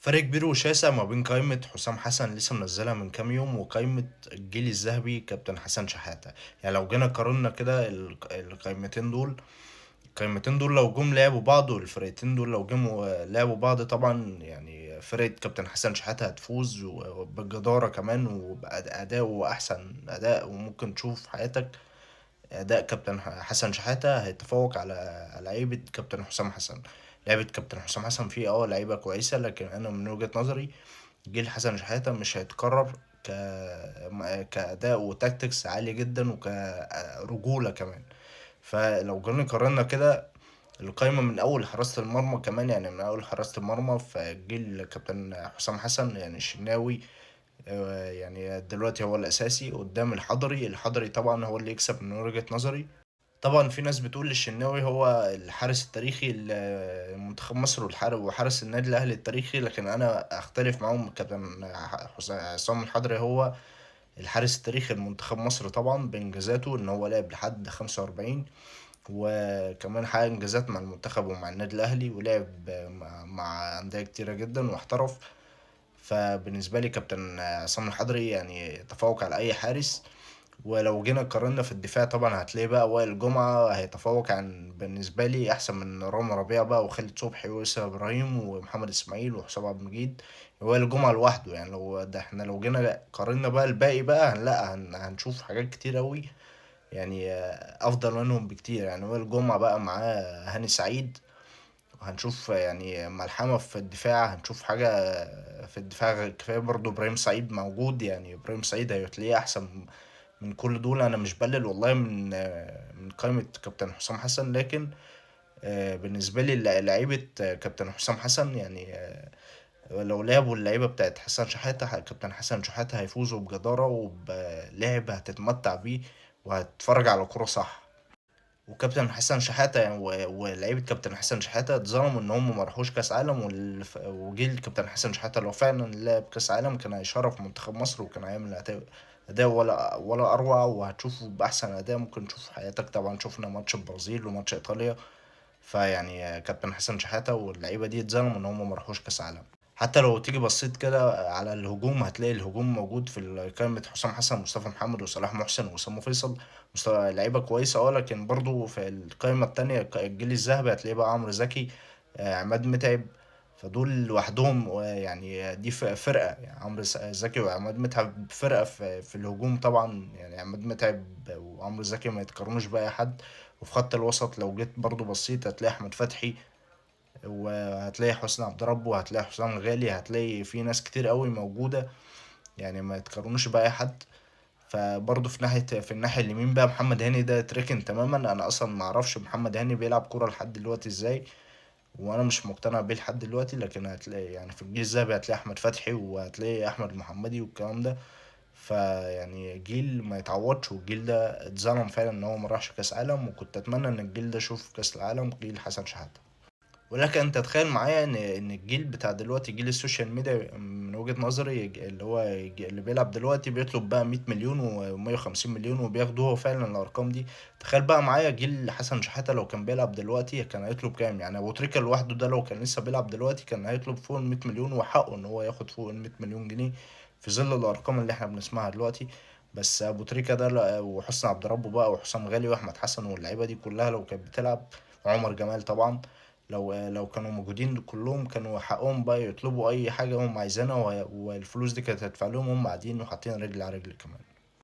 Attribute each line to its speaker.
Speaker 1: فرق كبير وشاسع ما بين قائمة حسام حسن لسه منزلها من كام يوم وقائمة الجيل الذهبي كابتن حسن شحاتة. يعني لو جينا قارنا كده القائمتين دول، القائمتين دول لو جم لعبوا بعض، والفرقتين دول لو جم لعبوا بعض، طبعا يعني فرقة كابتن حسن شحاتة هتفوز وبالجدارة كمان وبأداء وأحسن أداء، وممكن تشوف في حياتك أداء كابتن حسن شحاتة هيتفوق على لعيبة كابتن حسام حسن. لعبة كابتن حسام حسن فيه لعيبة كويسة، لكن أنا من وجهة نظري جيل حسن شحاتة مش هيتكرر كأداء وتاكتكس عالي جدا وكرجولة كمان. فلو جينا قارنا كده القايمة من أول حراسة المرمى كمان، يعني من أول حراسة المرمى في جيل كابتن حسام حسن، يعني الشناوي يعني دلوقتي هو الأساسي قدام الحضري طبعا هو اللي يكسب من وجهة نظري. طبعا في ناس بتقول الشناوي هو الحارس التاريخي لمنتخب مصر وحارس النادي الأهلي التاريخي، لكن أنا أختلف معاهم. كابتن عصام الحضري هو الحارس التاريخي لمنتخب مصر طبعا بإنجازاته، إن هو لعب لحد 45، وكمان حقق إنجازات مع المنتخب ومع النادي الأهلي، ولعب مع أندية كتيرة جدا واحترف. فبالنسبة لي كابتن عصام الحضري يعني تفوق على أي حارس. ولو جينا قارنا في الدفاع طبعا هتلاقي بقى وائل جمعة هيتفوق عن بالنسبة لي أحسن من رامي ربيعة بقى وخالد صبحي وياسر إبراهيم ومحمد إسماعيل وحسام عبد المجيد. وائل جمعة لوحده، يعني لو ده احنا لو جينا قارنا بقى الباقي بقى هنلاقي هنشوف حاجات كتير أوي، يعني أفضل منهم بكتير. يعني وائل جمعة بقى معاه هاني سعيد، وهنشوف يعني ملحمة في الدفاع، هنشوف حاجة في الدفاع كفاية. برضو إبراهيم سعيد موجود، يعني إبراهيم سعيد هيتلاقيه أحسن من كل دول. أنا مش بقلل والله من قائمة كابتن حسام حسن، لكن بالنسبة لي لعيبة كابتن حسام حسن يعني لو لعبوا اللعيبة بتاعت حسن شحاتة، كابتن حسن شحاتة هيفوزوا بجدارة وبلعب هتتمتع بيه وهتتفرج على كورة صح. وكابتن حسن شحاتة يعني ولعيبة كابتن حسن شحاتة اتظلموا إن هم ما راحوش كأس عالم، وجيل كابتن حسن شحاتة لو فعلا لعب كأس عالم كان هيشرف منتخب مصر، وكان هيعمل أداء ولا أروع، وهتشوفه بأحسن أداء ممكن تشوف في حياتك. طبعا شفنا ماتش البرازيل وماتش إيطاليا. فيعني كابتن حسن شحاتة واللعيبة دي اتظلموا إن هم ما راحوش كأس عالم. حتى لو تيجي بصيت كده على الهجوم هتلاقي الهجوم موجود في قائمة حسام حسن مصطفى محمد وصلاح محسن وأسامة فيصل، لعيبة كويسة لكن برضو في القائمة التانية الجيل الذهبي هتلاقي بقى عمرو زكي، عماد متعب. فدول لوحدهم يعني دي فرقة، يعني عمرو زكي وعماد متعب فرقة في الهجوم طبعا. يعني عماد متعب وعمرو زكي ما يتقارنوش بأي حد. وفي خط الوسط لو جيت برضو بصيت هتلاقي أحمد فتحي، وهتلاقي حسني عبد رب، وهتلاقي حسام غالي، هتلاقي في ناس كتير قوي موجودة، يعني ما يتقارنوش بأي حد. فبرضه في الناحية اليمين بقى محمد هاني ده تركن تماما. انا اصلا ما اعرفش محمد هاني بيلعب كورة لحد دلوقتي ازاي، وانا مش مقتنع بيه لحد دلوقتي. لكن هتلاقي يعني في الجيل الذهبي هتلاقي احمد فتحي وهتلاقي احمد محمدي والكلام ده. فيعني جيل ما يتعوضش، والجيل ده اتظلم فعلا ان هو ما راحش كاس عالم، وكنت اتمنى ان الجيل ده يشوف كاس العالم جيل حسن شحاتة. ولكن انت تتخيل معايا ان الجيل بتاع دلوقتي جيل السوشيال ميديا من وجهة نظري اللي هو اللي بيلعب دلوقتي بيطلب بقى 100 مليون و150 مليون وبياخدوه هو فعلا الارقام دي. تخيل بقى معايا جيل حسن شحاتة لو كان بيلعب دلوقتي كان هيطلب كام؟ يعني ابو تريكة لوحده ده لو كان لسه بيلعب دلوقتي كان هيطلب فوق ال 100 مليون، وحقه ان هو ياخد فوق ال 100 مليون جنيه في ظل الارقام اللي احنا بنسمعها دلوقتي. بس ابو تريكة ده وحسني عبد ربه بقى وحسام غالي واحمد حسن واللعيبه دي كلها لو كانت بتلعب، وعمر جمال طبعا، لو كانوا موجودين كلهم كانوا حقهم بقى يطلبوا اي حاجه هم عايزينها، والفلوس دي كانت هتدفع لهم هم قاعدين وحاطين رجل على رجل كمان.